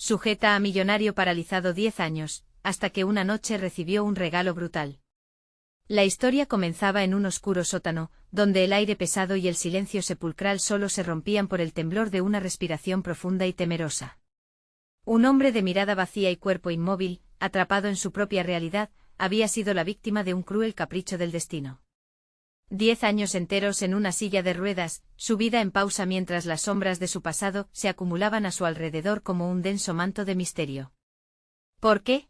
sujeta a millonario paralizado 10 años, hasta que una noche recibió un regalo brutal. La historia comenzaba en un oscuro sótano, donde el aire pesado y el silencio sepulcral solo se rompían por el temblor de una respiración profunda y temerosa. Un hombre de mirada vacía y cuerpo inmóvil, atrapado en su propia realidad, había sido la víctima de un cruel capricho del destino. 10 años enteros en una silla de ruedas, su vida en pausa mientras las sombras de su pasado se acumulaban a su alrededor como un denso manto de misterio. ¿Por qué?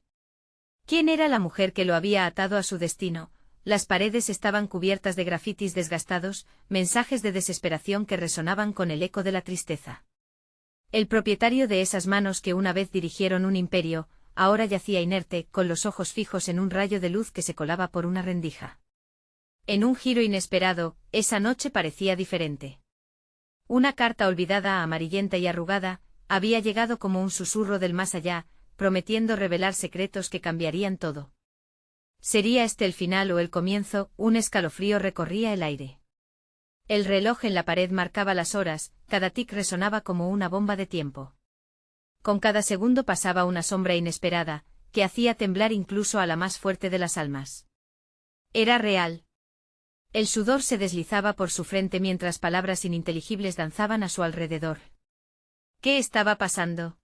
¿Quién era la mujer que lo había atado a su destino? Las paredes estaban cubiertas de grafitis desgastados, mensajes de desesperación que resonaban con el eco de la tristeza. El propietario de esas manos que una vez dirigieron un imperio, ahora yacía inerte, con los ojos fijos en un rayo de luz que se colaba por una rendija. En un giro inesperado, esa noche parecía diferente. Una carta olvidada, amarillenta y arrugada, había llegado como un susurro del más allá, prometiendo revelar secretos que cambiarían todo. ¿Sería este el final o el comienzo? Un escalofrío recorría el aire. El reloj en la pared marcaba las horas, cada tic resonaba como una bomba de tiempo. Con cada segundo pasaba una sombra inesperada, que hacía temblar incluso a la más fuerte de las almas. Era real. El sudor se deslizaba por su frente mientras palabras ininteligibles danzaban a su alrededor. ¿Qué estaba pasando?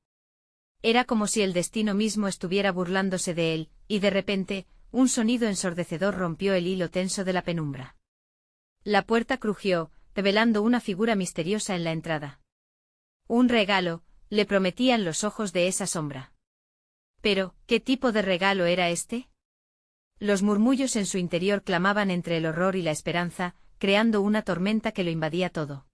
Era como si el destino mismo estuviera burlándose de él, y de repente, un sonido ensordecedor rompió el hilo tenso de la penumbra. La puerta crujió, revelando una figura misteriosa en la entrada. Un regalo, le prometían los ojos de esa sombra. Pero, ¿qué tipo de regalo era este? Los murmullos en su interior clamaban entre el horror y la esperanza, creando una tormenta que lo invadía todo.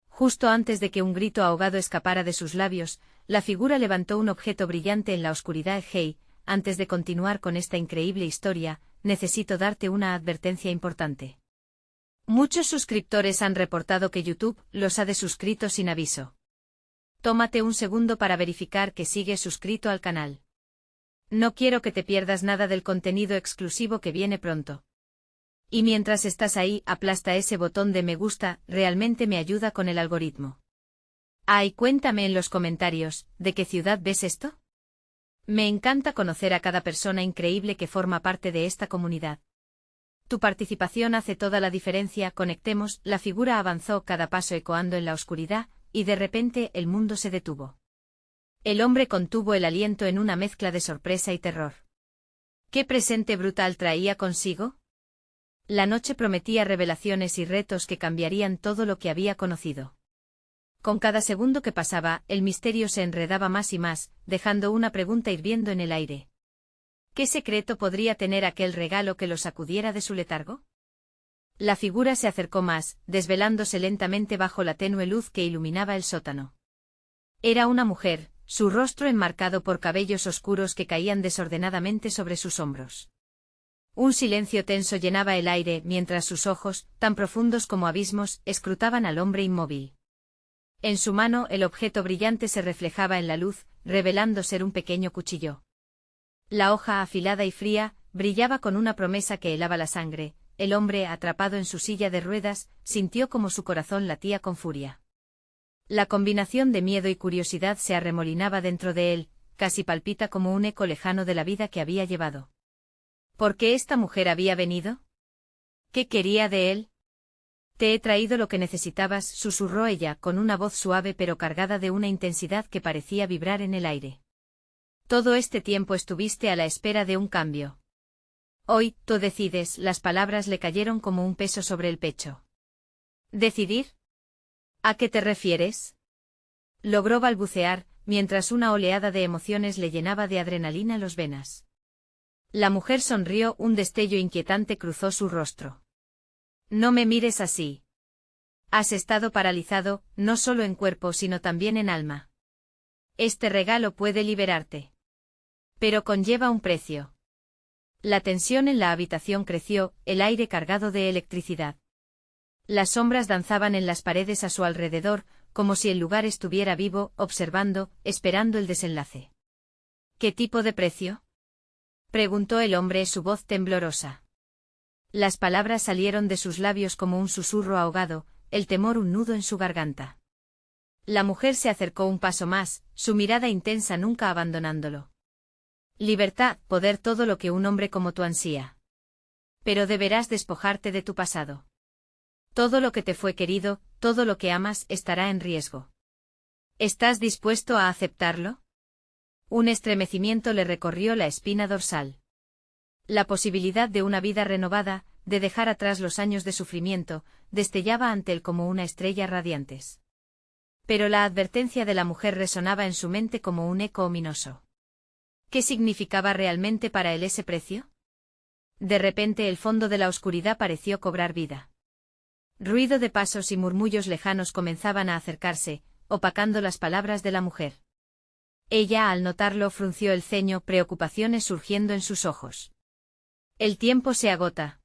Justo antes de que un grito ahogado escapara de sus labios, la figura levantó un objeto brillante en la oscuridad. Hey, antes de continuar con esta increíble historia, necesito darte una advertencia importante. Muchos suscriptores han reportado que YouTube los ha desuscrito sin aviso. Tómate un segundo para verificar que sigues suscrito al canal. No quiero que te pierdas nada del contenido exclusivo que viene pronto. Y mientras estás ahí, aplasta ese botón de me gusta, realmente me ayuda con el algoritmo. Ay, cuéntame en los comentarios, ¿de qué ciudad ves esto? Me encanta conocer a cada persona increíble que forma parte de esta comunidad. Tu participación hace toda la diferencia. Conectemos. La figura avanzó cada paso ecoando en la oscuridad, y de repente el mundo se detuvo. El hombre contuvo el aliento en una mezcla de sorpresa y terror. ¿Qué presente brutal traía consigo? La noche prometía revelaciones y retos que cambiarían todo lo que había conocido. Con cada segundo que pasaba, el misterio se enredaba más y más, dejando una pregunta hirviendo en el aire. ¿Qué secreto podría tener aquel regalo que lo sacudiera de su letargo? La figura se acercó más, desvelándose lentamente bajo la tenue luz que iluminaba el sótano. Era una mujer, su rostro enmarcado por cabellos oscuros que caían desordenadamente sobre sus hombros. Un silencio tenso llenaba el aire mientras sus ojos, tan profundos como abismos, escrutaban al hombre inmóvil. En su mano el objeto brillante se reflejaba en la luz, revelando ser un pequeño cuchillo. La hoja afilada y fría, brillaba con una promesa que helaba la sangre. El hombre, atrapado en su silla de ruedas, sintió como su corazón latía con furia. La combinación de miedo y curiosidad se arremolinaba dentro de él, casi palpita como un eco lejano de la vida que había llevado. ¿Por qué esta mujer había venido? ¿Qué quería de él? Te he traído lo que necesitabas, susurró ella con una voz suave pero cargada de una intensidad que parecía vibrar en el aire. Todo este tiempo estuviste a la espera de un cambio. Hoy, tú decides. Las palabras le cayeron como un peso sobre el pecho. ¿Decidir? ¿A qué te refieres? Logró balbucear, mientras una oleada de emociones le llenaba de adrenalina las venas. La mujer sonrió, un destello inquietante cruzó su rostro. No me mires así. Has estado paralizado, no solo en cuerpo sino también en alma. Este regalo puede liberarte. Pero conlleva un precio. La tensión en la habitación creció, el aire cargado de electricidad. Las sombras danzaban en las paredes a su alrededor, como si el lugar estuviera vivo, observando, esperando el desenlace. ¿Qué tipo de precio? Preguntó el hombre, su voz temblorosa. Las palabras salieron de sus labios como un susurro ahogado, el temor un nudo en su garganta. La mujer se acercó un paso más, su mirada intensa nunca abandonándolo. Libertad, poder, todo lo que un hombre como tú ansía. Pero deberás despojarte de tu pasado. Todo lo que te fue querido, todo lo que amas, estará en riesgo. ¿Estás dispuesto a aceptarlo? Un estremecimiento le recorrió la espina dorsal. La posibilidad de una vida renovada, de dejar atrás los años de sufrimiento, destellaba ante él como una estrella radiantes. Pero la advertencia de la mujer resonaba en su mente como un eco ominoso. ¿Qué significaba realmente para él ese precio? De repente el fondo de la oscuridad pareció cobrar vida. Ruido de pasos y murmullos lejanos comenzaban a acercarse, opacando las palabras de la mujer. Ella, al notarlo, frunció el ceño, preocupaciones surgiendo en sus ojos. El tiempo se agota.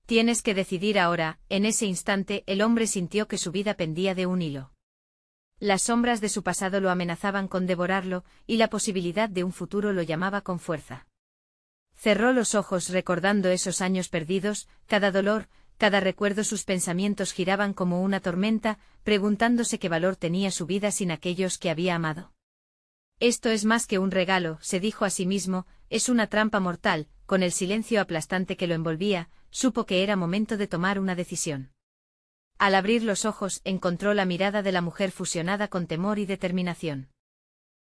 Tienes que decidir ahora. En ese instante el hombre sintió que su vida pendía de un hilo. Las sombras de su pasado lo amenazaban con devorarlo, y la posibilidad de un futuro lo llamaba con fuerza. Cerró los ojos recordando esos años perdidos, cada dolor, cada recuerdo. Sus pensamientos giraban como una tormenta, preguntándose qué valor tenía su vida sin aquellos que había amado. Esto es más que un regalo, se dijo a sí mismo, es una trampa mortal. Con el silencio aplastante que lo envolvía, supo que era momento de tomar una decisión. Al abrir los ojos, encontró la mirada de la mujer fusionada con temor y determinación.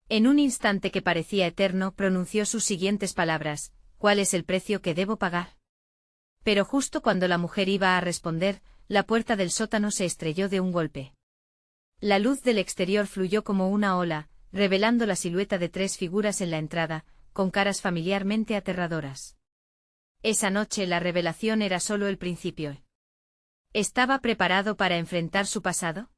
En un instante que parecía eterno, pronunció sus siguientes palabras: ¿cuál es el precio que debo pagar? Pero justo cuando la mujer iba a responder, la puerta del sótano se estrelló de un golpe. La luz del exterior fluyó como una ola, revelando la silueta de tres figuras en la entrada, con caras familiarmente aterradoras. Esa noche la revelación era solo el principio. ¿Estaba preparado para enfrentar su pasado?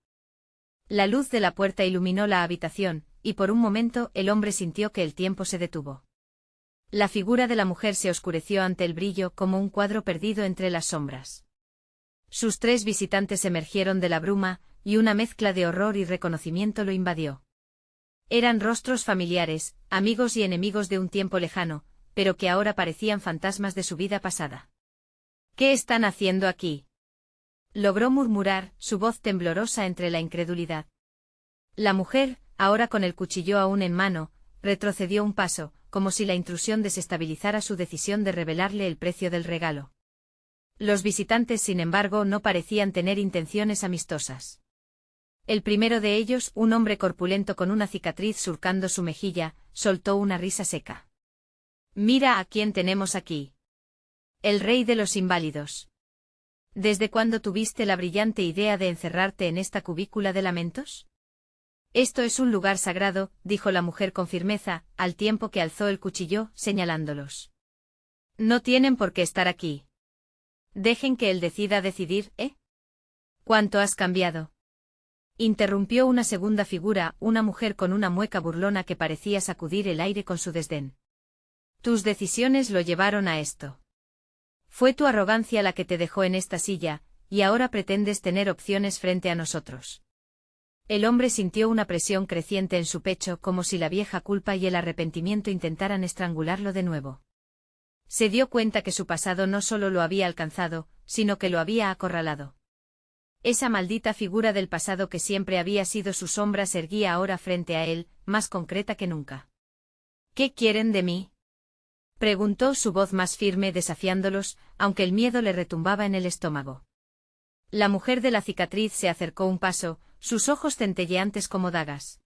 La luz de la puerta iluminó la habitación, y por un momento el hombre sintió que el tiempo se detuvo. La figura de la mujer se oscureció ante el brillo como un cuadro perdido entre las sombras. Sus tres visitantes emergieron de la bruma, y una mezcla de horror y reconocimiento lo invadió. Eran rostros familiares, amigos y enemigos de un tiempo lejano, pero que ahora parecían fantasmas de su vida pasada. ¿Qué están haciendo aquí?, logró murmurar, su voz temblorosa entre la incredulidad. La mujer, ahora con el cuchillo aún en mano, retrocedió un paso, como si la intrusión desestabilizara su decisión de revelarle el precio del regalo. Los visitantes, sin embargo, no parecían tener intenciones amistosas. El primero de ellos, un hombre corpulento con una cicatriz surcando su mejilla, soltó una risa seca. «Mira a quién tenemos aquí. El rey de los inválidos. ¿Desde cuándo tuviste la brillante idea de encerrarte en esta cubícula de lamentos?» «Esto es un lugar sagrado», dijo la mujer con firmeza, al tiempo que alzó el cuchillo, señalándolos. «No tienen por qué estar aquí. Dejen que él decida decidir, ¿eh? ¿Cuánto has cambiado?», interrumpió una segunda figura, una mujer con una mueca burlona que parecía sacudir el aire con su desdén. «Tus decisiones lo llevaron a esto. Fue tu arrogancia la que te dejó en esta silla, y ahora pretendes tener opciones frente a nosotros». El hombre sintió una presión creciente en su pecho, como si la vieja culpa y el arrepentimiento intentaran estrangularlo de nuevo. Se dio cuenta que su pasado no solo lo había alcanzado, sino que lo había acorralado. Esa maldita figura del pasado que siempre había sido su sombra se erguía ahora frente a él, más concreta que nunca. «¿Qué quieren de mí?», preguntó, su voz más firme, desafiándolos, aunque el miedo le retumbaba en el estómago. La mujer de la cicatriz se acercó un paso, sus ojos centelleantes como dagas.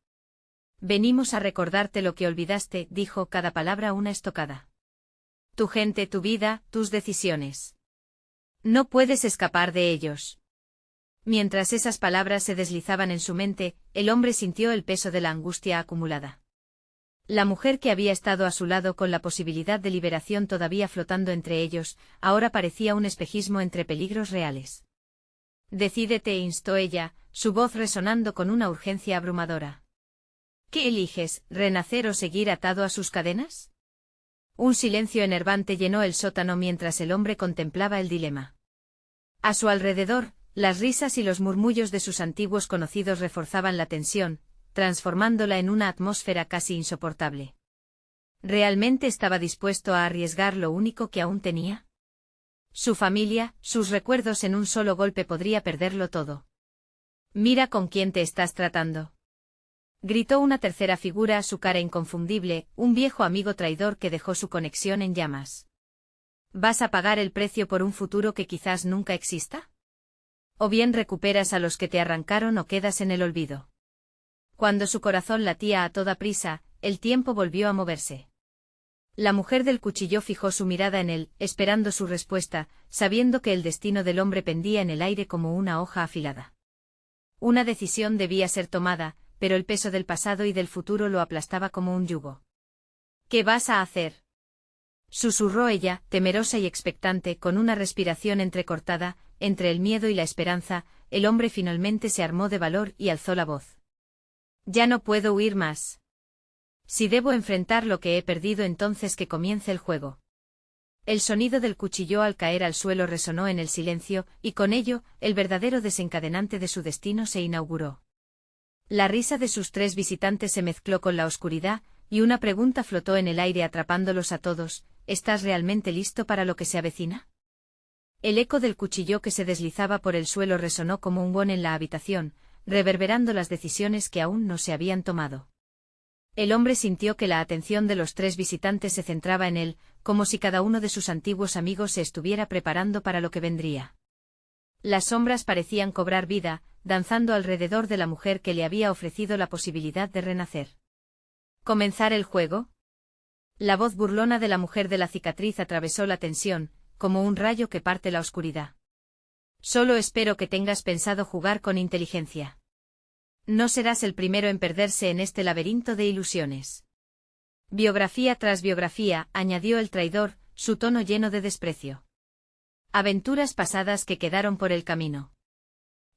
«Venimos a recordarte lo que olvidaste», dijo, cada palabra una estocada. «Tu gente, tu vida, tus decisiones. No puedes escapar de ellos». Mientras esas palabras se deslizaban en su mente, el hombre sintió el peso de la angustia acumulada. La mujer que había estado a su lado con la posibilidad de liberación todavía flotando entre ellos, ahora parecía un espejismo entre peligros reales. «Decídete», instó ella, su voz resonando con una urgencia abrumadora. «¿Qué eliges, renacer o seguir atado a sus cadenas?». Un silencio enervante llenó el sótano mientras el hombre contemplaba el dilema. A su alrededor, las risas y los murmullos de sus antiguos conocidos reforzaban la tensión, transformándola en una atmósfera casi insoportable. ¿Realmente estaba dispuesto a arriesgar lo único que aún tenía? Su familia, sus recuerdos. En un solo golpe podría perderlo todo. Mira con quién te estás tratando. Gritó una tercera figura, su cara inconfundible, un viejo amigo traidor que dejó su conexión en llamas. ¿Vas a pagar el precio por un futuro que quizás nunca exista? O bien recuperas a los que te arrancaron o quedas en el olvido. Cuando su corazón latía a toda prisa, el tiempo volvió a moverse. La mujer del cuchillo fijó su mirada en él, esperando su respuesta, sabiendo que el destino del hombre pendía en el aire como una hoja afilada. Una decisión debía ser tomada, pero el peso del pasado y del futuro lo aplastaba como un yugo. ¿Qué vas a hacer?, susurró ella, temerosa y expectante, con una respiración entrecortada, entre el miedo y la esperanza. El hombre finalmente se armó de valor y alzó la voz. Ya no puedo huir más. Si debo enfrentar lo que he perdido, entonces que comience el juego. El sonido del cuchillo al caer al suelo resonó en el silencio, y con ello, el verdadero desencadenante de su destino se inauguró. La risa de sus tres visitantes se mezcló con la oscuridad, y una pregunta flotó en el aire atrapándolos a todos: ¿estás realmente listo para lo que se avecina? El eco del cuchillo que se deslizaba por el suelo resonó como un gong en la habitación, reverberando las decisiones que aún no se habían tomado. El hombre sintió que la atención de los tres visitantes se centraba en él, como si cada uno de sus antiguos amigos se estuviera preparando para lo que vendría. Las sombras parecían cobrar vida, danzando alrededor de la mujer que le había ofrecido la posibilidad de renacer. ¿Comenzar el juego? La voz burlona de la mujer de la cicatriz atravesó la tensión, como un rayo que parte la oscuridad. Solo espero que tengas pensado jugar con inteligencia. No serás el primero en perderse en este laberinto de ilusiones. Biografía tras biografía, añadió el traidor, su tono lleno de desprecio. Aventuras pasadas que quedaron por el camino.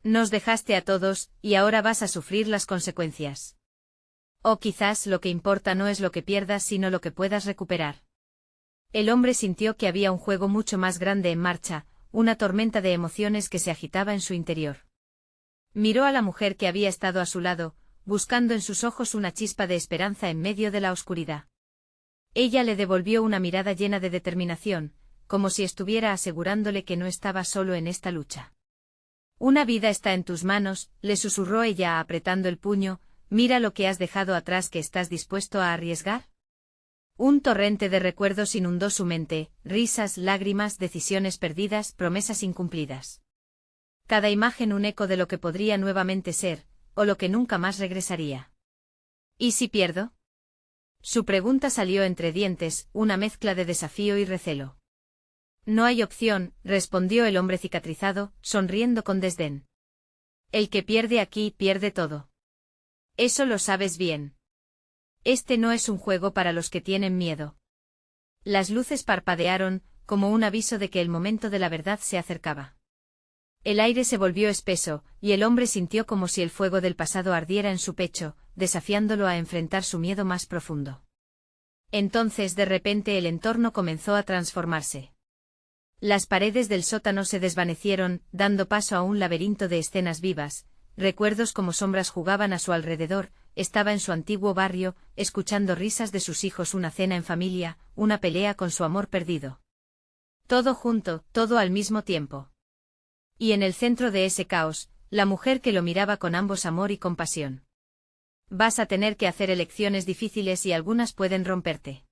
Nos dejaste a todos, y ahora vas a sufrir las consecuencias. O quizás lo que importa no es lo que pierdas, sino lo que puedas recuperar. El hombre sintió que había un juego mucho más grande en marcha, una tormenta de emociones que se agitaba en su interior. Miró a la mujer que había estado a su lado, buscando en sus ojos una chispa de esperanza en medio de la oscuridad. Ella le devolvió una mirada llena de determinación, como si estuviera asegurándole que no estaba solo en esta lucha. Una vida está en tus manos, le susurró ella apretando el puño. Mira lo que has dejado atrás, que estás dispuesto a arriesgar. Un torrente de recuerdos inundó su mente, risas, lágrimas, decisiones perdidas, promesas incumplidas. Cada imagen un eco de lo que podría nuevamente ser, o lo que nunca más regresaría. ¿Y si pierdo? Su pregunta salió entre dientes, una mezcla de desafío y recelo. No hay opción, respondió el hombre cicatrizado, sonriendo con desdén. El que pierde aquí pierde todo. Eso lo sabes bien. Este no es un juego para los que tienen miedo. Las luces parpadearon, como un aviso de que el momento de la verdad se acercaba. El aire se volvió espeso, y el hombre sintió como si el fuego del pasado ardiera en su pecho, desafiándolo a enfrentar su miedo más profundo. Entonces de repente el entorno comenzó a transformarse. Las paredes del sótano se desvanecieron, dando paso a un laberinto de escenas vivas. Recuerdos como sombras jugaban a su alrededor. Estaba en su antiguo barrio, escuchando risas de sus hijos, una cena en familia, una pelea con su amor perdido. Todo junto, todo al mismo tiempo. Y en el centro de ese caos, la mujer que lo miraba con ambos amor y compasión. Vas a tener que hacer elecciones difíciles y algunas pueden romperte.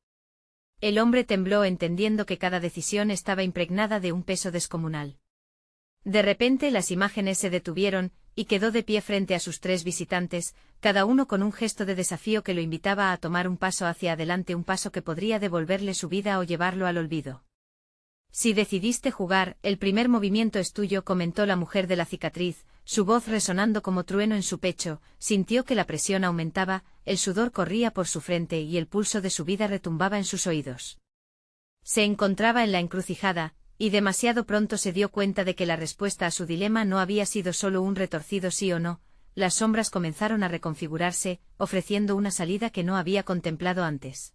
El hombre tembló entendiendo que cada decisión estaba impregnada de un peso descomunal. De repente las imágenes se detuvieron, y quedó de pie frente a sus tres visitantes, cada uno con un gesto de desafío que lo invitaba a tomar un paso hacia adelante, un paso que podría devolverle su vida o llevarlo al olvido. Si decidiste jugar, el primer movimiento es tuyo, comentó la mujer de la cicatriz, su voz resonando como trueno en su pecho. Sintió que la presión aumentaba, el sudor corría por su frente y el pulso de su vida retumbaba en sus oídos. Se encontraba en la encrucijada, y demasiado pronto se dio cuenta de que la respuesta a su dilema no había sido solo un retorcido sí o no. Las sombras comenzaron a reconfigurarse, ofreciendo una salida que no había contemplado antes.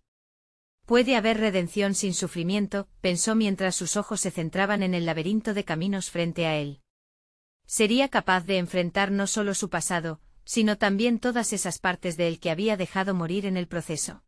Puede haber redención sin sufrimiento, pensó mientras sus ojos se centraban en el laberinto de caminos frente a él. Sería capaz de enfrentar no solo su pasado, sino también todas esas partes de él que había dejado morir en el proceso.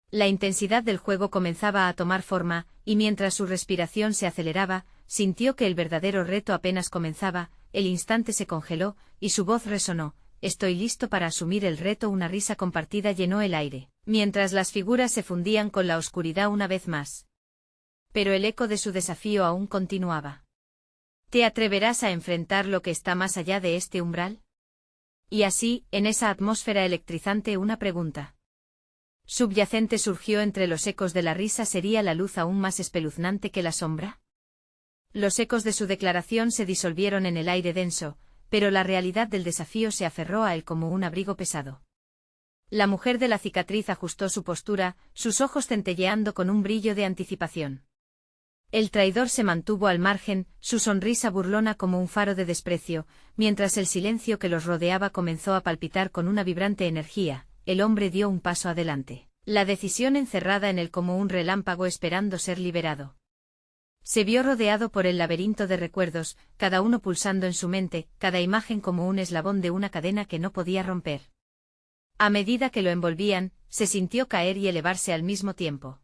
La intensidad del juego comenzaba a tomar forma, y mientras su respiración se aceleraba, sintió que el verdadero reto apenas comenzaba. el instante se congeló, y su voz resonó: «Estoy listo para asumir el reto». Una risa compartida llenó el aire, mientras las figuras se fundían con la oscuridad una vez más. Pero el eco de su desafío aún continuaba. ¿Te atreverás a enfrentar lo que está más allá de este umbral? Y así, en esa atmósfera electrizante, una pregunta subyacente surgió entre los ecos de la risa: ¿sería la luz aún más espeluznante que la sombra? Los ecos de su declaración se disolvieron en el aire denso, pero la realidad del desafío se aferró a él como un abrigo pesado. La mujer de la cicatriz ajustó su postura, sus ojos centelleando con un brillo de anticipación. El traidor se mantuvo al margen, su sonrisa burlona como un faro de desprecio, mientras el silencio que los rodeaba comenzó a palpitar con una vibrante energía. El hombre dio un paso adelante, la decisión encerrada en él como un relámpago esperando ser liberado. Se vio rodeado por el laberinto de recuerdos, cada uno pulsando en su mente, cada imagen como un eslabón de una cadena que no podía romper. A medida que lo envolvían, se sintió caer y elevarse al mismo tiempo.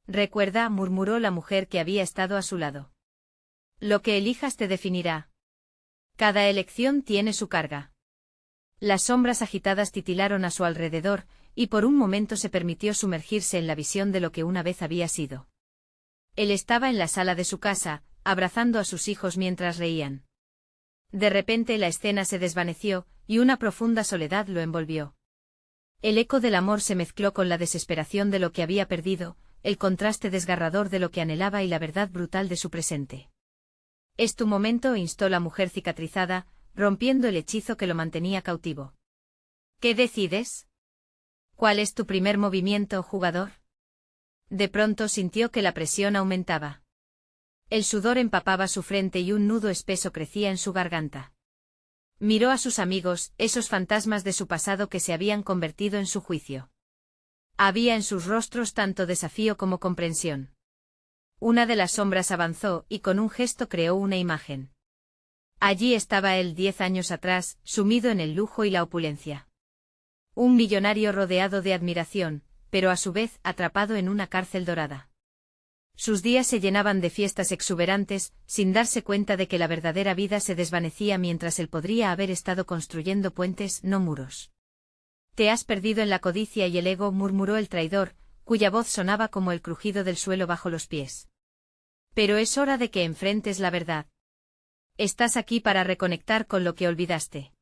«Recuerda», murmuró la mujer que había estado a su lado. «Lo que elijas te definirá. Cada elección tiene su carga». Las sombras agitadas titilaron a su alrededor, y por un momento se permitió sumergirse en la visión de lo que una vez había sido. Él estaba en la sala de su casa, abrazando a sus hijos mientras reían. De repente la escena se desvaneció, y una profunda soledad lo envolvió. El eco del amor se mezcló con la desesperación de lo que había perdido, el contraste desgarrador de lo que anhelaba y la verdad brutal de su presente. «Es tu momento», instó la mujer cicatrizada, rompiendo el hechizo que lo mantenía cautivo. «¿Qué decides? ¿Cuál es tu primer movimiento, jugador?» De pronto sintió que la presión aumentaba. El sudor empapaba su frente y un nudo espeso crecía en su garganta. Miró a sus amigos, esos fantasmas de su pasado que se habían convertido en su juicio. Había en sus rostros tanto desafío como comprensión. Una de las sombras avanzó y con un gesto creó una imagen. Allí estaba él 10 años atrás, sumido en el lujo y la opulencia. Un millonario rodeado de admiración, pero a su vez atrapado en una cárcel dorada. Sus días se llenaban de fiestas exuberantes, sin darse cuenta de que la verdadera vida se desvanecía mientras él podría haber estado construyendo puentes, no muros. «Te has perdido en la codicia y el ego», murmuró el traidor, cuya voz sonaba como el crujido del suelo bajo los pies. «Pero es hora de que enfrentes la verdad. Estás aquí para reconectar con lo que olvidaste».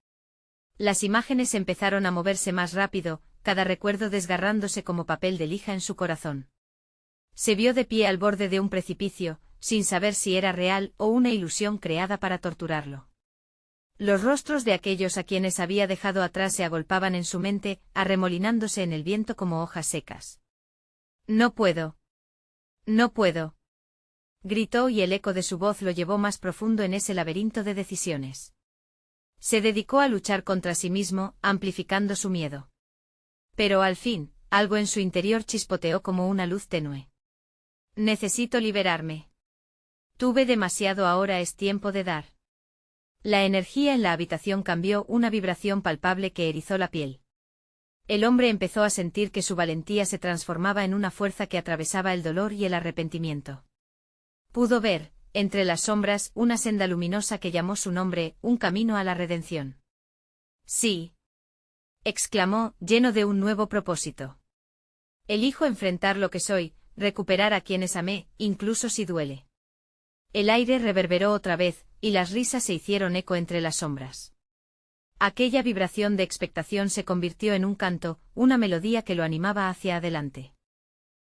Las imágenes empezaron a moverse más rápido, cada recuerdo desgarrándose como papel de lija en su corazón. Se vio de pie al borde de un precipicio, sin saber si era real o una ilusión creada para torturarlo. Los rostros de aquellos a quienes había dejado atrás se agolpaban en su mente, arremolinándose en el viento como hojas secas. «No puedo. No puedo», gritó, y el eco de su voz lo llevó más profundo en ese laberinto de decisiones. Se dedicó a luchar contra sí mismo, amplificando su miedo. Pero al fin, algo en su interior chispoteó como una luz tenue. «Necesito liberarme. Tuve demasiado, ahora es tiempo de dar». La energía en la habitación cambió, una vibración palpable que erizó la piel. El hombre empezó a sentir que su valentía se transformaba en una fuerza que atravesaba el dolor y el arrepentimiento. Pudo ver, entre las sombras, una senda luminosa que llamó su nombre, un camino a la redención. «Sí», exclamó, lleno de un nuevo propósito. «Elijo enfrentar lo que soy, recuperar a quienes amé, incluso si duele». El aire reverberó otra vez, y las risas se hicieron eco entre las sombras. Aquella vibración de expectación se convirtió en un canto, una melodía que lo animaba hacia adelante.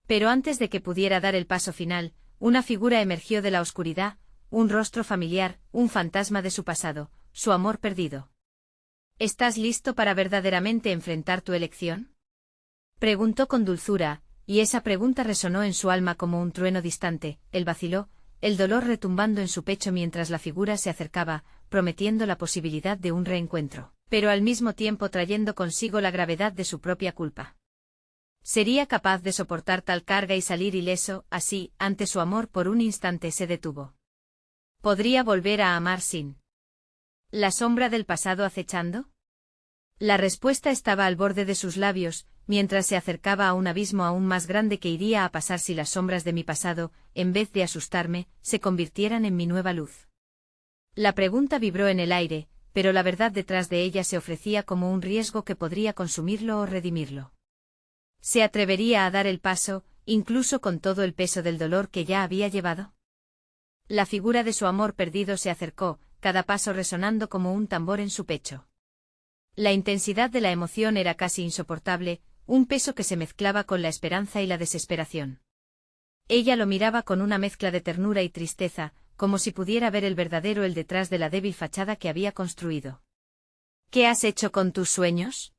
Pero antes de que pudiera dar el paso final, una figura emergió de la oscuridad, un rostro familiar, un fantasma de su pasado, su amor perdido. «¿Estás listo para verdaderamente enfrentar tu elección?», preguntó con dulzura, y esa pregunta resonó en su alma como un trueno distante. Él vaciló, el dolor retumbando en su pecho mientras la figura se acercaba, prometiendo la posibilidad de un reencuentro, pero al mismo tiempo trayendo consigo la gravedad de su propia culpa. ¿Sería capaz de soportar tal carga y salir ileso? Así, ante su amor por un instante se detuvo. ¿Podría volver a amar sin la sombra del pasado acechando? La respuesta estaba al borde de sus labios, mientras se acercaba a un abismo aún más grande que iría a pasar si las sombras de mi pasado, en vez de asustarme, se convirtieran en mi nueva luz. La pregunta vibró en el aire, pero la verdad detrás de ella se ofrecía como un riesgo que podría consumirlo o redimirlo. ¿Se atrevería a dar el paso, incluso con todo el peso del dolor que ya había llevado? La figura de su amor perdido se acercó, cada paso resonando como un tambor en su pecho. La intensidad de la emoción era casi insoportable, un peso que se mezclaba con la esperanza y la desesperación. Ella lo miraba con una mezcla de ternura y tristeza, como si pudiera ver el verdadero él detrás de la débil fachada que había construido. ¿Qué has hecho con tus sueños?,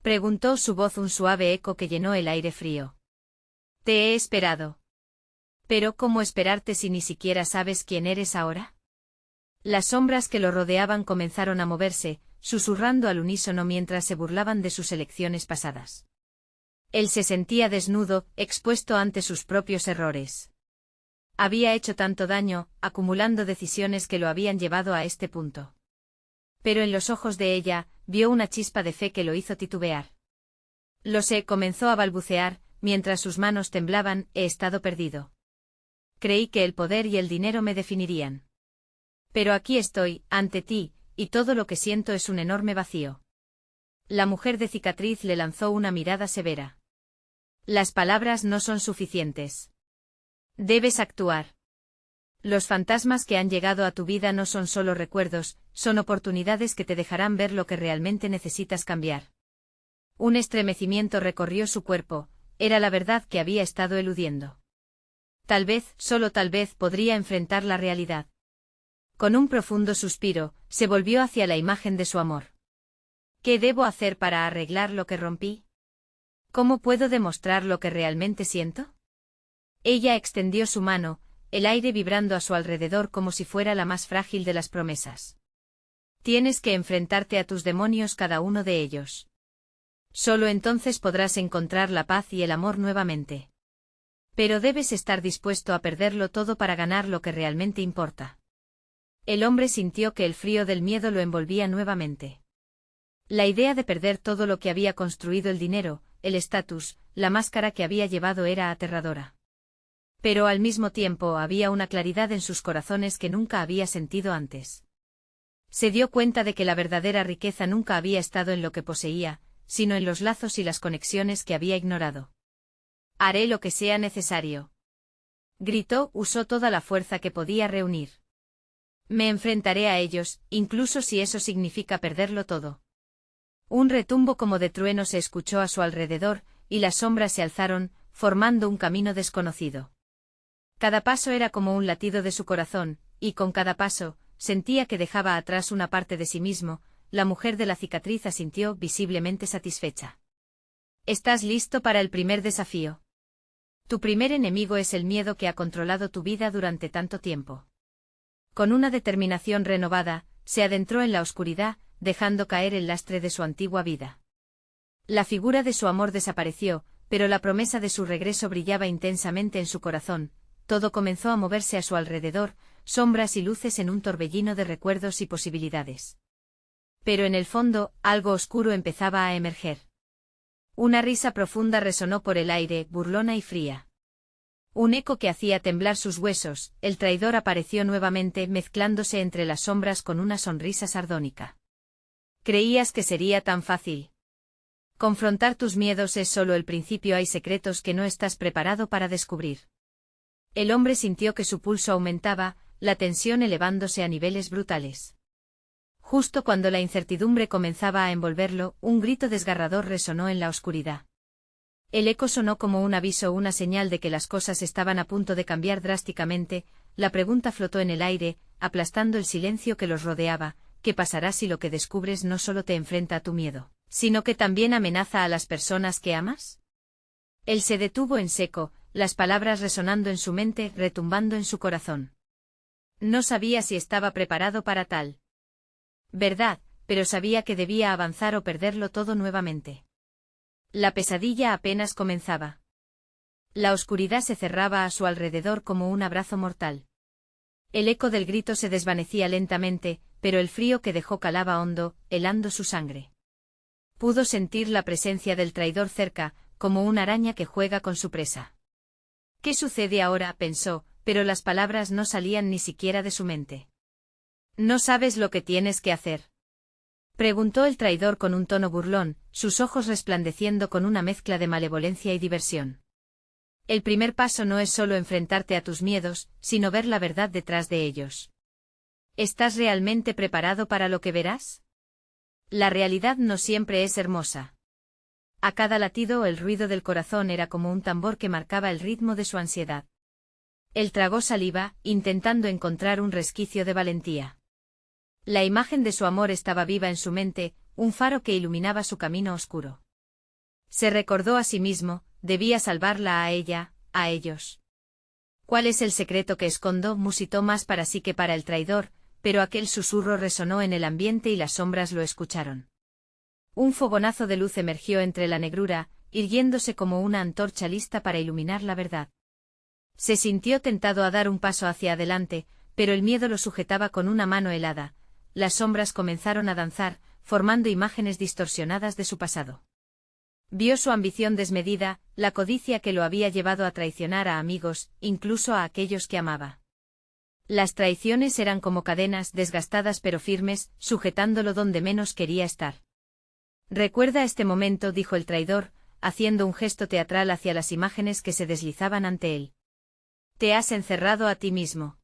preguntó su voz, un suave eco que llenó el aire frío. Te he esperado. Pero ¿cómo esperarte si ni siquiera sabes quién eres ahora? Las sombras que lo rodeaban comenzaron a moverse, susurrando al unísono mientras se burlaban de sus elecciones pasadas. Él se sentía desnudo, expuesto ante sus propios errores. Había hecho tanto daño, acumulando decisiones que lo habían llevado a este punto. Pero en los ojos de ella, vio una chispa de fe que lo hizo titubear. Lo sé, comenzó a balbucear, mientras sus manos temblaban, he estado perdido. Creí que el poder y el dinero me definirían. Pero aquí estoy, ante ti, y todo lo que siento es un enorme vacío. La mujer de cicatriz le lanzó una mirada severa. Las palabras no son suficientes. Debes actuar. Los fantasmas que han llegado a tu vida no son solo recuerdos, son oportunidades que te dejarán ver lo que realmente necesitas cambiar. Un estremecimiento recorrió su cuerpo, era la verdad que había estado eludiendo. Tal vez, solo tal vez, podría enfrentar la realidad. Con un profundo suspiro, se volvió hacia la imagen de su amor. ¿Qué debo hacer para arreglar lo que rompí? ¿Cómo puedo demostrar lo que realmente siento? Ella extendió su mano, el aire vibrando a su alrededor como si fuera la más frágil de las promesas. Tienes que enfrentarte a tus demonios, cada uno de ellos. Solo entonces podrás encontrar la paz y el amor nuevamente. Pero debes estar dispuesto a perderlo todo para ganar lo que realmente importa. El hombre sintió que el frío del miedo lo envolvía nuevamente. La idea de perder todo lo que había construido, el dinero, el estatus, la máscara que había llevado, era aterradora. Pero al mismo tiempo había una claridad en sus corazones que nunca había sentido antes. Se dio cuenta de que la verdadera riqueza nunca había estado en lo que poseía, sino en los lazos y las conexiones que había ignorado. Haré lo que sea necesario. Gritó, usó toda la fuerza que podía reunir. Me enfrentaré a ellos, incluso si eso significa perderlo todo. Un retumbo como de trueno se escuchó a su alrededor, y las sombras se alzaron, formando un camino desconocido. Cada paso era como un latido de su corazón, y con cada paso, sentía que dejaba atrás una parte de sí mismo. La mujer de la cicatriz asintió, visiblemente satisfecha. ¿Estás listo para el primer desafío? Tu primer enemigo es el miedo que ha controlado tu vida durante tanto tiempo. Con una determinación renovada, se adentró en la oscuridad, dejando caer el lastre de su antigua vida. La figura de su amor desapareció, pero la promesa de su regreso brillaba intensamente en su corazón. Todo comenzó a moverse a su alrededor, sombras y luces en un torbellino de recuerdos y posibilidades. Pero en el fondo, algo oscuro empezaba a emerger. Una risa profunda resonó por el aire, burlona y fría. Un eco que hacía temblar sus huesos. El traidor apareció nuevamente, mezclándose entre las sombras con una sonrisa sardónica. ¿Creías que sería tan fácil? Confrontar tus miedos es solo el principio, hay secretos que no estás preparado para descubrir. El hombre sintió que su pulso aumentaba, la tensión elevándose a niveles brutales. Justo cuando la incertidumbre comenzaba a envolverlo, un grito desgarrador resonó en la oscuridad. El eco sonó como un aviso, una señal de que las cosas estaban a punto de cambiar drásticamente. La pregunta flotó en el aire, aplastando el silencio que los rodeaba. ¿Qué pasará si lo que descubres no solo te enfrenta a tu miedo, sino que también amenaza a las personas que amas? Él se detuvo en seco, las palabras resonando en su mente, retumbando en su corazón. No sabía si estaba preparado para tal verdad, pero sabía que debía avanzar o perderlo todo nuevamente. La pesadilla apenas comenzaba. La oscuridad se cerraba a su alrededor como un abrazo mortal. El eco del grito se desvanecía lentamente, pero el frío que dejó calaba hondo, helando su sangre. Pudo sentir la presencia del traidor cerca, como una araña que juega con su presa. ¿Qué sucede ahora?, pensó, pero las palabras no salían ni siquiera de su mente. ¿No sabes lo que tienes que hacer?, preguntó el traidor con un tono burlón, sus ojos resplandeciendo con una mezcla de malevolencia y diversión. El primer paso no es solo enfrentarte a tus miedos, sino ver la verdad detrás de ellos. ¿Estás realmente preparado para lo que verás? La realidad no siempre es hermosa. A cada latido el ruido del corazón era como un tambor que marcaba el ritmo de su ansiedad. Él tragó saliva, intentando encontrar un resquicio de valentía. La imagen de su amor estaba viva en su mente, un faro que iluminaba su camino oscuro. Se recordó a sí mismo, debía salvarla a ella, a ellos. ¿Cuál es el secreto que escondo?, musitó más para sí que para el traidor, pero aquel susurro resonó en el ambiente y las sombras lo escucharon. Un fogonazo de luz emergió entre la negrura, irguiéndose como una antorcha lista para iluminar la verdad. Se sintió tentado a dar un paso hacia adelante, pero el miedo lo sujetaba con una mano helada. Las sombras comenzaron a danzar, formando imágenes distorsionadas de su pasado. Vio su ambición desmedida, la codicia que lo había llevado a traicionar a amigos, incluso a aquellos que amaba. Las traiciones eran como cadenas desgastadas pero firmes, sujetándolo donde menos quería estar. Recuerda este momento, dijo el traidor, haciendo un gesto teatral hacia las imágenes que se deslizaban ante él. Te has encerrado a ti mismo.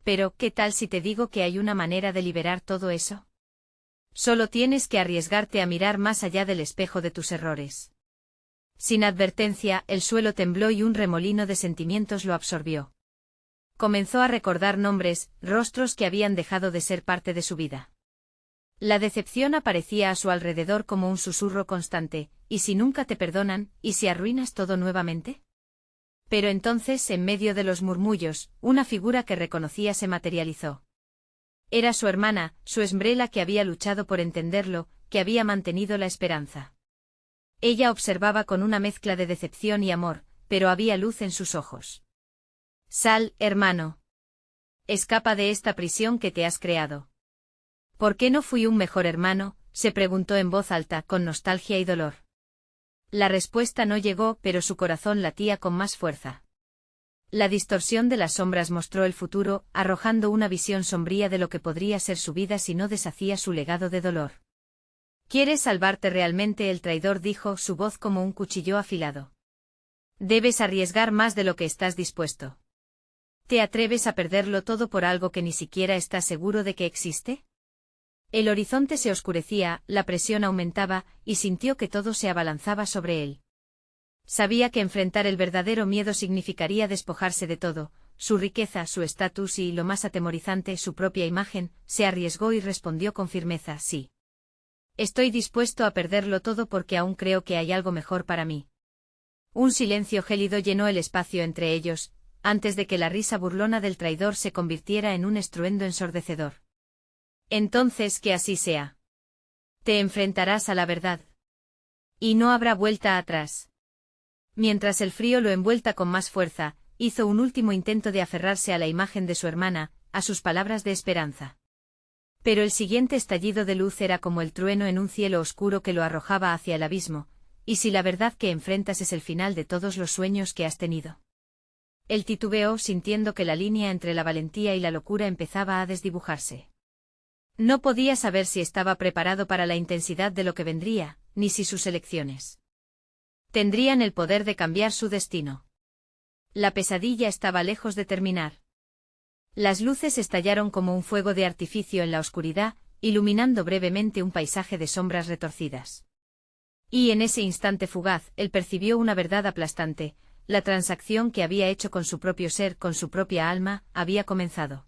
Pero, ¿qué tal si te digo que hay una manera de liberar todo eso? Solo tienes que arriesgarte a mirar más allá del espejo de tus errores. Sin advertencia, el suelo tembló y un remolino de sentimientos lo absorbió. Comenzó a recordar nombres, rostros que habían dejado de ser parte de su vida. La decepción aparecía a su alrededor como un susurro constante, ¿y si nunca te perdonan, y si arruinas todo nuevamente? Pero entonces, en medio de los murmullos, una figura que reconocía se materializó. Era su hermana, su Umbrella, que había luchado por entenderlo, que había mantenido la esperanza. Ella observaba con una mezcla de decepción y amor, pero había luz en sus ojos. Sal, hermano. Escapa de esta prisión que te has creado. ¿Por qué no fui un mejor hermano?, se preguntó en voz alta, con nostalgia y dolor. La respuesta no llegó, pero su corazón latía con más fuerza. La distorsión de las sombras mostró el futuro, arrojando una visión sombría de lo que podría ser su vida si no deshacía su legado de dolor. ¿Quieres salvarte realmente?, el traidor dijo, su voz como un cuchillo afilado. Debes arriesgar más de lo que estás dispuesto. ¿Te atreves a perderlo todo por algo que ni siquiera estás seguro de que existe? El horizonte se oscurecía, la presión aumentaba, y sintió que todo se abalanzaba sobre él. Sabía que enfrentar el verdadero miedo significaría despojarse de todo, su riqueza, su estatus y, lo más atemorizante, su propia imagen. Se arriesgó y respondió con firmeza, sí. Estoy dispuesto a perderlo todo porque aún creo que hay algo mejor para mí. Un silencio gélido llenó el espacio entre ellos, antes de que la risa burlona del traidor se convirtiera en un estruendo ensordecedor. Entonces que así sea. Te enfrentarás a la verdad. Y no habrá vuelta atrás. Mientras el frío lo envuelta con más fuerza, hizo un último intento de aferrarse a la imagen de su hermana, a sus palabras de esperanza. Pero el siguiente estallido de luz era como el trueno en un cielo oscuro que lo arrojaba hacia el abismo. ¿Y si la verdad que enfrentas es el final de todos los sueños que has tenido? Él titubeó, sintiendo que la línea entre la valentía y la locura empezaba a desdibujarse. No podía saber si estaba preparado para la intensidad de lo que vendría, ni si sus elecciones tendrían el poder de cambiar su destino. La pesadilla estaba lejos de terminar. Las luces estallaron como un fuego de artificio en la oscuridad, iluminando brevemente un paisaje de sombras retorcidas. Y en ese instante fugaz, él percibió una verdad aplastante: la transacción que había hecho con su propio ser, con su propia alma, había comenzado.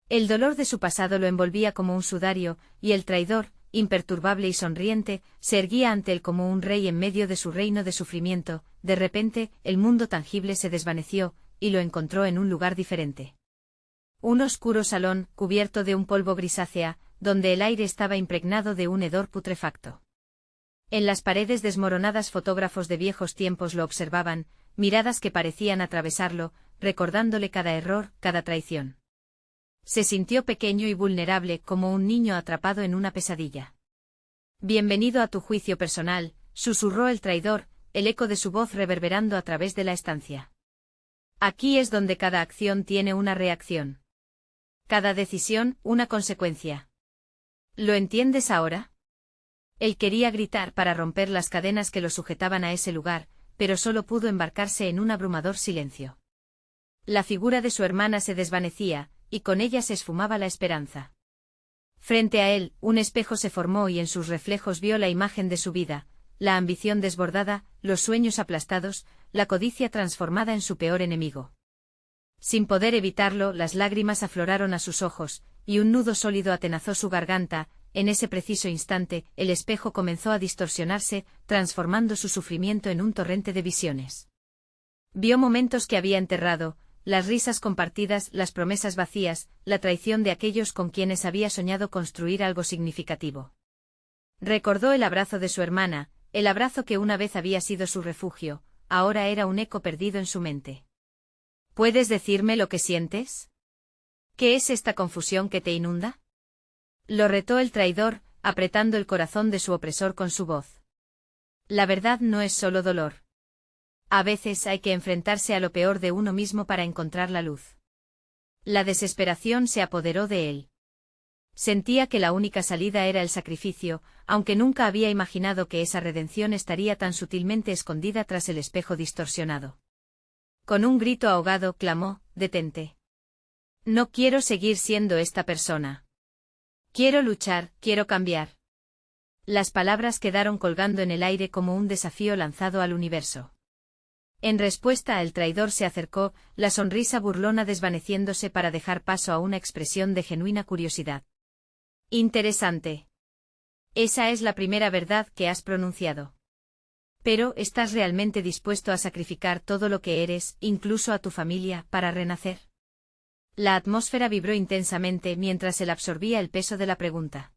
El dolor de su pasado lo envolvía como un sudario, y el traidor, imperturbable y sonriente, se erguía ante él como un rey en medio de su reino de sufrimiento. De repente, el mundo tangible se desvaneció, y lo encontró en un lugar diferente. Un oscuro salón, cubierto de un polvo grisácea, donde el aire estaba impregnado de un hedor putrefacto. En las paredes desmoronadas fotógrafos de viejos tiempos lo observaban, miradas que parecían atravesarlo, recordándole cada error, cada traición. Se sintió pequeño y vulnerable, como un niño atrapado en una pesadilla. Bienvenido a tu juicio personal, susurró el traidor, el eco de su voz reverberando a través de la estancia. Aquí es donde cada acción tiene una reacción. Cada decisión, una consecuencia. ¿Lo entiendes ahora? Él quería gritar para romper las cadenas que lo sujetaban a ese lugar, pero solo pudo embarcarse en un abrumador silencio. La figura de su hermana se desvanecía, y con ella se esfumaba la esperanza. Frente a él, un espejo se formó y en sus reflejos vio la imagen de su vida, la ambición desbordada, los sueños aplastados, la codicia transformada en su peor enemigo. Sin poder evitarlo, las lágrimas afloraron a sus ojos, y un nudo sólido atenazó su garganta. En ese preciso instante, el espejo comenzó a distorsionarse, transformando su sufrimiento en un torrente de visiones. Vio momentos que había enterrado, las risas compartidas, las promesas vacías, la traición de aquellos con quienes había soñado construir algo significativo. Recordó el abrazo de su hermana, el abrazo que una vez había sido su refugio, ahora era un eco perdido en su mente. ¿Puedes decirme lo que sientes? ¿Qué es esta confusión que te inunda? Lo retó el traidor, apretando el corazón de su opresor con su voz. La verdad no es solo dolor. A veces hay que enfrentarse a lo peor de uno mismo para encontrar la luz. La desesperación se apoderó de él. Sentía que la única salida era el sacrificio, aunque nunca había imaginado que esa redención estaría tan sutilmente escondida tras el espejo distorsionado. Con un grito ahogado clamó, «Detente. No quiero seguir siendo esta persona. Quiero luchar, quiero cambiar». Las palabras quedaron colgando en el aire como un desafío lanzado al universo. En respuesta el traidor se acercó, la sonrisa burlona desvaneciéndose para dejar paso a una expresión de genuina curiosidad. «Interesante. Esa es la primera verdad que has pronunciado. Pero, ¿estás realmente dispuesto a sacrificar todo lo que eres, incluso a tu familia, para renacer?» La atmósfera vibró intensamente mientras él absorbía el peso de la pregunta.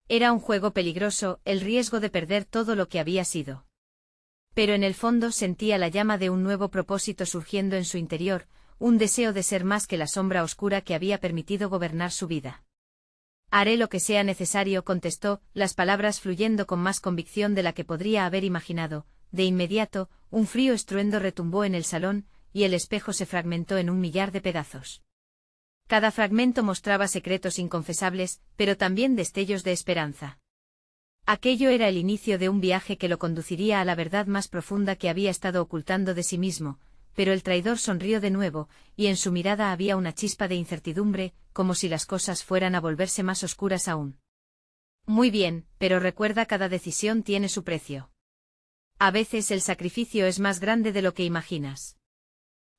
Era un juego peligroso, el riesgo de perder todo lo que había sido. Pero en el fondo sentía la llama de un nuevo propósito surgiendo en su interior, un deseo de ser más que la sombra oscura que había permitido gobernar su vida. «Haré lo que sea necesario», contestó, las palabras fluyendo con más convicción de la que podría haber imaginado. De inmediato, un frío estruendo retumbó en el salón, y el espejo se fragmentó en un millar de pedazos. Cada fragmento mostraba secretos inconfesables, pero también destellos de esperanza. Aquello era el inicio de un viaje que lo conduciría a la verdad más profunda que había estado ocultando de sí mismo, pero el traidor sonrió de nuevo, y en su mirada había una chispa de incertidumbre, como si las cosas fueran a volverse más oscuras aún. «Muy bien, pero recuerda, cada decisión tiene su precio. A veces el sacrificio es más grande de lo que imaginas».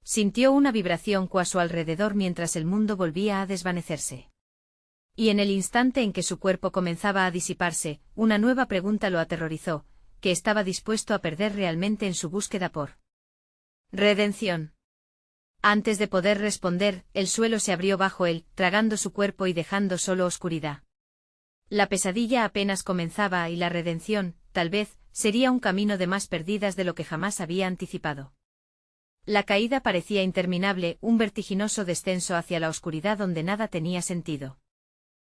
Sintió una vibración a su alrededor mientras el mundo volvía a desvanecerse. Y en el instante en que su cuerpo comenzaba a disiparse, una nueva pregunta lo aterrorizó: ¿qué estaba dispuesto a perder realmente en su búsqueda por redención? Antes de poder responder, el suelo se abrió bajo él, tragando su cuerpo y dejando solo oscuridad. La pesadilla apenas comenzaba y la redención, tal vez, sería un camino de más perdidas de lo que jamás había anticipado. La caída parecía interminable, un vertiginoso descenso hacia la oscuridad donde nada tenía sentido.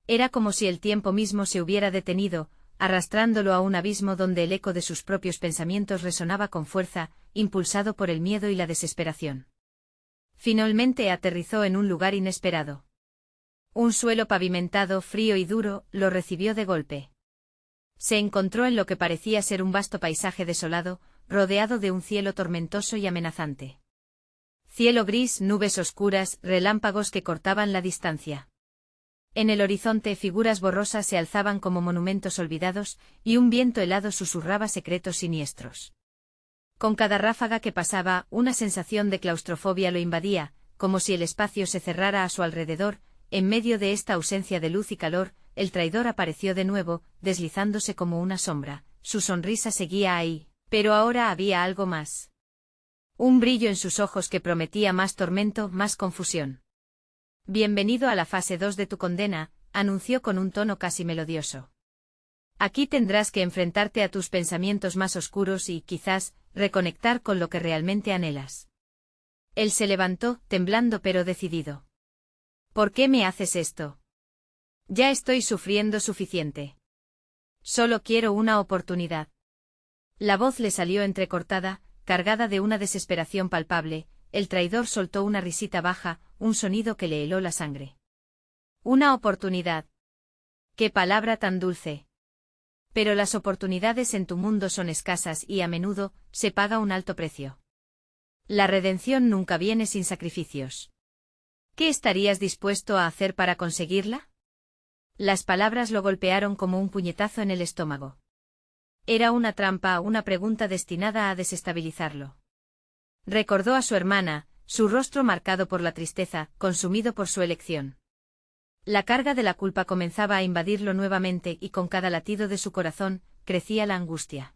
Era como si el tiempo mismo se hubiera detenido, arrastrándolo a un abismo donde el eco de sus propios pensamientos resonaba con fuerza, impulsado por el miedo y la desesperación. Finalmente aterrizó en un lugar inesperado. Un suelo pavimentado, frío y duro, lo recibió de golpe. Se encontró en lo que parecía ser un vasto paisaje desolado, rodeado de un cielo tormentoso y amenazante. Cielo gris, nubes oscuras, relámpagos que cortaban la distancia. En el horizonte figuras borrosas se alzaban como monumentos olvidados, y un viento helado susurraba secretos siniestros. Con cada ráfaga que pasaba, una sensación de claustrofobia lo invadía, como si el espacio se cerrara a su alrededor. En medio de esta ausencia de luz y calor, el traidor apareció de nuevo, deslizándose como una sombra. Su sonrisa seguía ahí, pero ahora había algo más. Un brillo en sus ojos que prometía más tormento, más confusión. «Bienvenido a la fase 2 de tu condena», anunció con un tono casi melodioso. «Aquí tendrás que enfrentarte a tus pensamientos más oscuros y, quizás, reconectar con lo que realmente anhelas». Él se levantó, temblando pero decidido. «¿Por qué me haces esto? Ya estoy sufriendo suficiente. Solo quiero una oportunidad». La voz le salió entrecortada, cargada de una desesperación palpable. El traidor soltó una risita baja, un sonido que le heló la sangre. Una oportunidad. ¡Qué palabra tan dulce! Pero las oportunidades en tu mundo son escasas y a menudo se paga un alto precio. La redención nunca viene sin sacrificios. ¿Qué estarías dispuesto a hacer para conseguirla? Las palabras lo golpearon como un puñetazo en el estómago. Era una trampa, una pregunta destinada a desestabilizarlo. Recordó a su hermana, su rostro marcado por la tristeza, consumido por su elección. La carga de la culpa comenzaba a invadirlo nuevamente y con cada latido de su corazón, crecía la angustia.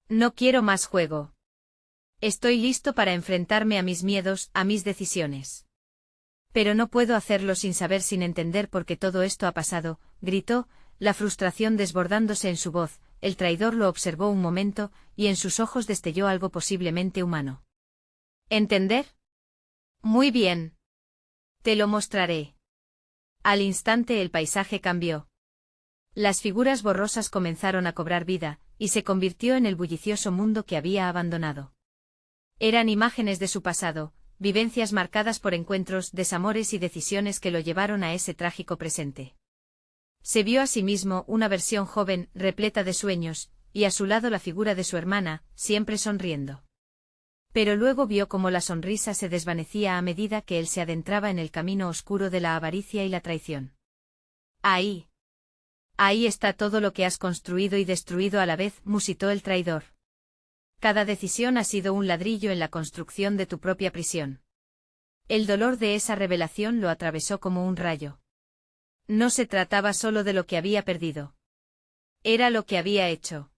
No quiero más juego. Estoy listo para enfrentarme a mis miedos, a mis decisiones. Pero no puedo hacerlo sin saber, sin entender por qué todo esto ha pasado, gritó, la frustración desbordándose en su voz. El traidor lo observó un momento, y en sus ojos destelló algo posiblemente humano. ¿Entender? Muy bien. Te lo mostraré. Al instante el paisaje cambió. Las figuras borrosas comenzaron a cobrar vida, y se convirtió en el bullicioso mundo que había abandonado. Eran imágenes de su pasado, vivencias marcadas por encuentros, desamores y decisiones que lo llevaron a ese trágico presente. Se vio a sí mismo una versión joven, repleta de sueños, y a su lado la figura de su hermana, siempre sonriendo. Pero luego vio cómo la sonrisa se desvanecía a medida que él se adentraba en el camino oscuro de la avaricia y la traición. Ahí está todo lo que has construido y destruido a la vez, musitó el traidor. Cada decisión ha sido un ladrillo en la construcción de tu propia prisión. El dolor de esa revelación lo atravesó como un rayo. No se trataba solo de lo que había perdido. Era lo que había hecho.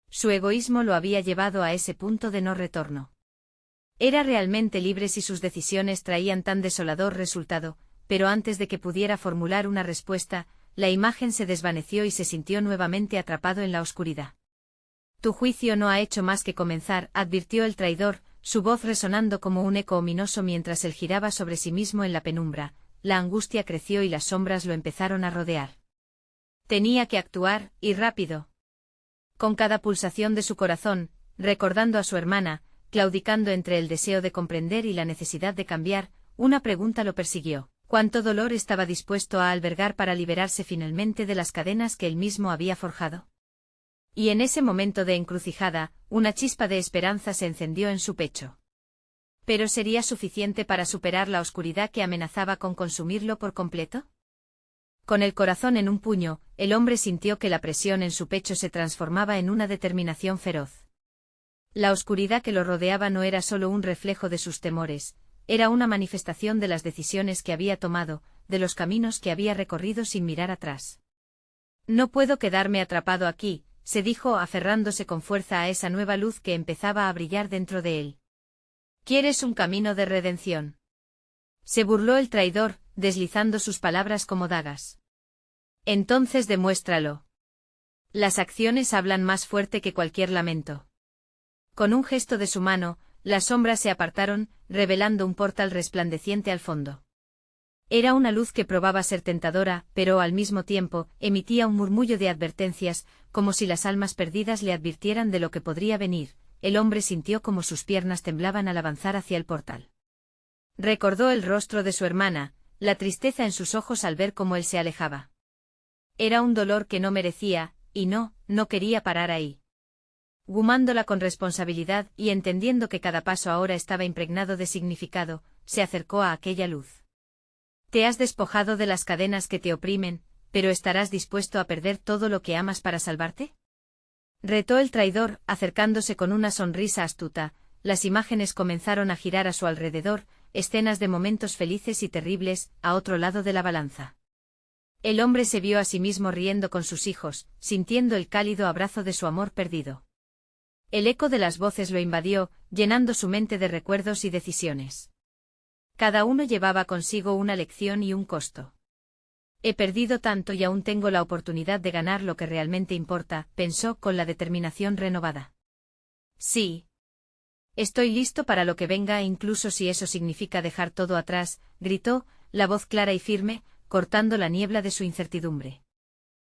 Su egoísmo lo había llevado a ese punto de no retorno. Era realmente libre si sus decisiones traían tan desolador resultado, pero antes de que pudiera formular una respuesta, la imagen se desvaneció y se sintió nuevamente atrapado en la oscuridad. Tu juicio no ha hecho más que comenzar, advirtió el traidor, su voz resonando como un eco ominoso mientras él giraba sobre sí mismo en la penumbra. La angustia creció y las sombras lo empezaron a rodear. Tenía que actuar, y rápido. Con cada pulsación de su corazón, recordando a su hermana, claudicando entre el deseo de comprender y la necesidad de cambiar, una pregunta lo persiguió. ¿Cuánto dolor estaba dispuesto a albergar para liberarse finalmente de las cadenas que él mismo había forjado? Y en ese momento de encrucijada, una chispa de esperanza se encendió en su pecho. ¿Pero sería suficiente para superar la oscuridad que amenazaba con consumirlo por completo? Con el corazón en un puño, el hombre sintió que la presión en su pecho se transformaba en una determinación feroz. La oscuridad que lo rodeaba no era solo un reflejo de sus temores, era una manifestación de las decisiones que había tomado, de los caminos que había recorrido sin mirar atrás. No puedo quedarme atrapado aquí, se dijo aferrándose con fuerza a esa nueva luz que empezaba a brillar dentro de él. ¿Quieres un camino de redención? Se burló el traidor, deslizando sus palabras como dagas. Entonces demuéstralo. Las acciones hablan más fuerte que cualquier lamento. Con un gesto de su mano, las sombras se apartaron, revelando un portal resplandeciente al fondo. Era una luz que probaba ser tentadora, pero al mismo tiempo, emitía un murmullo de advertencias, como si las almas perdidas le advirtieran de lo que podría venir. El hombre sintió como sus piernas temblaban al avanzar hacia el portal. Recordó el rostro de su hermana, la tristeza en sus ojos al ver cómo él se alejaba. Era un dolor que no merecía, y no quería parar ahí. Gumándola con responsabilidad y entendiendo que cada paso ahora estaba impregnado de significado, se acercó a aquella luz. Te has despojado de las cadenas que te oprimen, pero ¿estarás dispuesto a perder todo lo que amas para salvarte? Retó el traidor, acercándose con una sonrisa astuta. Las imágenes comenzaron a girar a su alrededor, escenas de momentos felices y terribles, a otro lado de la balanza. El hombre se vio a sí mismo riendo con sus hijos, sintiendo el cálido abrazo de su amor perdido. El eco de las voces lo invadió, llenando su mente de recuerdos y decisiones. Cada uno llevaba consigo una lección y un costo. He perdido tanto y aún tengo la oportunidad de ganar lo que realmente importa, pensó con la determinación renovada. Sí. Estoy listo para lo que venga, incluso si eso significa dejar todo atrás, gritó, la voz clara y firme, cortando la niebla de su incertidumbre.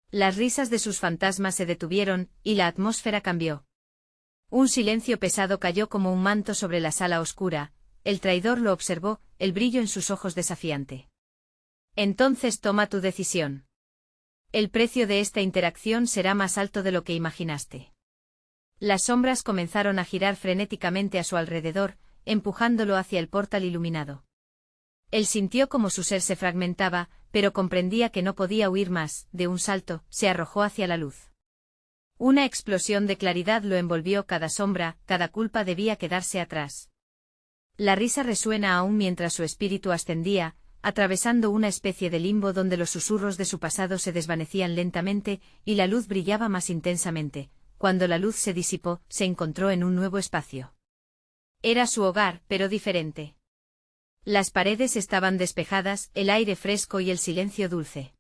Las risas de sus fantasmas se detuvieron, y la atmósfera cambió. Un silencio pesado cayó como un manto sobre la sala oscura. El traidor lo observó, el brillo en sus ojos desafiante. Entonces toma tu decisión. El precio de esta interacción será más alto de lo que imaginaste. Las sombras comenzaron a girar frenéticamente a su alrededor, empujándolo hacia el portal iluminado. Él sintió como su ser se fragmentaba, pero comprendía que no podía huir más. De un salto, se arrojó hacia la luz. Una explosión de claridad lo envolvió. Cada sombra, cada culpa debía quedarse atrás. La risa resuena aún mientras su espíritu ascendía, atravesando una especie de limbo donde los susurros de su pasado se desvanecían lentamente y la luz brillaba más intensamente. Cuando la luz se disipó, se encontró en un nuevo espacio. Era su hogar, pero diferente. Las paredes estaban despejadas, el aire fresco y el silencio dulce.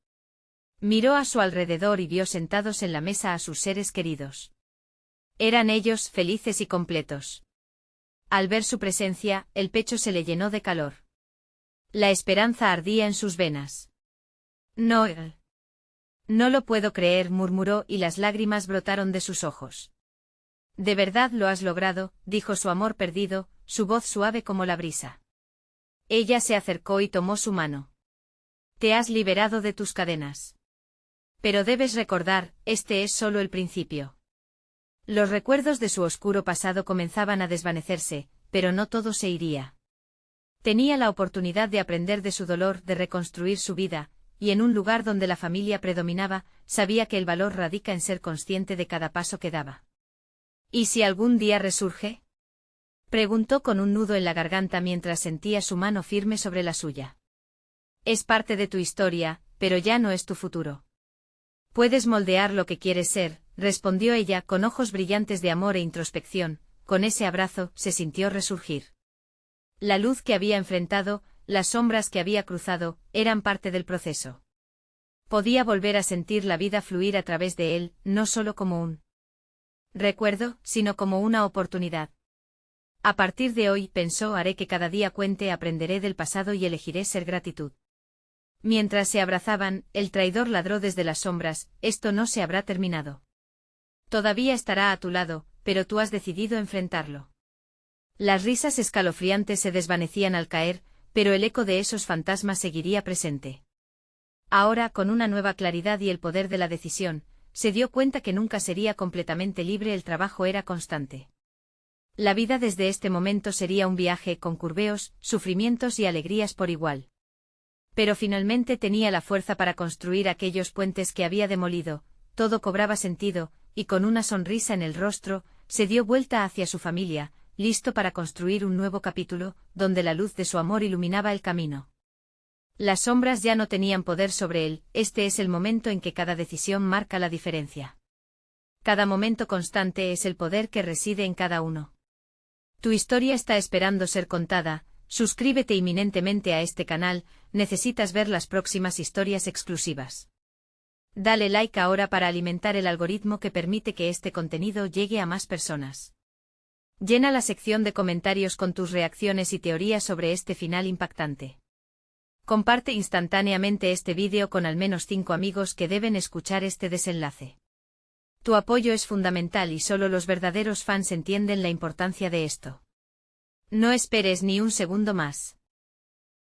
Miró a su alrededor y vio sentados en la mesa a sus seres queridos. Eran ellos felices y completos. Al ver su presencia, el pecho se le llenó de calor. La esperanza ardía en sus venas. Noel. No lo puedo creer, murmuró y las lágrimas brotaron de sus ojos. De verdad lo has logrado, dijo su amor perdido, su voz suave como la brisa. Ella se acercó y tomó su mano. Te has liberado de tus cadenas. Pero debes recordar, este es solo el principio. Los recuerdos de su oscuro pasado comenzaban a desvanecerse, pero no todo se iría. Tenía la oportunidad de aprender de su dolor, de reconstruir su vida, y en un lugar donde la familia predominaba, sabía que el valor radica en ser consciente de cada paso que daba. ¿Y si algún día resurge? Preguntó con un nudo en la garganta mientras sentía su mano firme sobre la suya. Es parte de tu historia, pero ya no es tu futuro. Puedes moldear lo que quieres ser, respondió ella con ojos brillantes de amor e introspección. Con ese abrazo, se sintió resurgir. La luz que había enfrentado, las sombras que había cruzado, eran parte del proceso. Podía volver a sentir la vida fluir a través de él, no solo como un recuerdo, sino como una oportunidad. A partir de hoy, pensó, haré que cada día cuente, aprenderé del pasado y elegiré ser gratitud. Mientras se abrazaban, el traidor ladró desde las sombras, esto no se habrá terminado. Todavía estará a tu lado, pero tú has decidido enfrentarlo. Las risas escalofriantes se desvanecían al caer, pero el eco de esos fantasmas seguiría presente. Ahora, con una nueva claridad y el poder de la decisión, se dio cuenta que nunca sería completamente libre, el trabajo era constante. La vida desde este momento sería un viaje con curveos, sufrimientos y alegrías por igual. Pero finalmente tenía la fuerza para construir aquellos puentes que había demolido, todo cobraba sentido, y con una sonrisa en el rostro, se dio vuelta hacia su familia, listo para construir un nuevo capítulo, donde la luz de su amor iluminaba el camino. Las sombras ya no tenían poder sobre él, este es el momento en que cada decisión marca la diferencia. Cada momento constante es el poder que reside en cada uno. Tu historia está esperando ser contada. Suscríbete inminentemente a este canal, necesitas ver las próximas historias exclusivas. Dale like ahora para alimentar el algoritmo que permite que este contenido llegue a más personas. Llena la sección de comentarios con tus reacciones y teorías sobre este final impactante. Comparte instantáneamente este vídeo con al menos 5 amigos que deben escuchar este desenlace. Tu apoyo es fundamental y solo los verdaderos fans entienden la importancia de esto. No esperes ni un segundo más.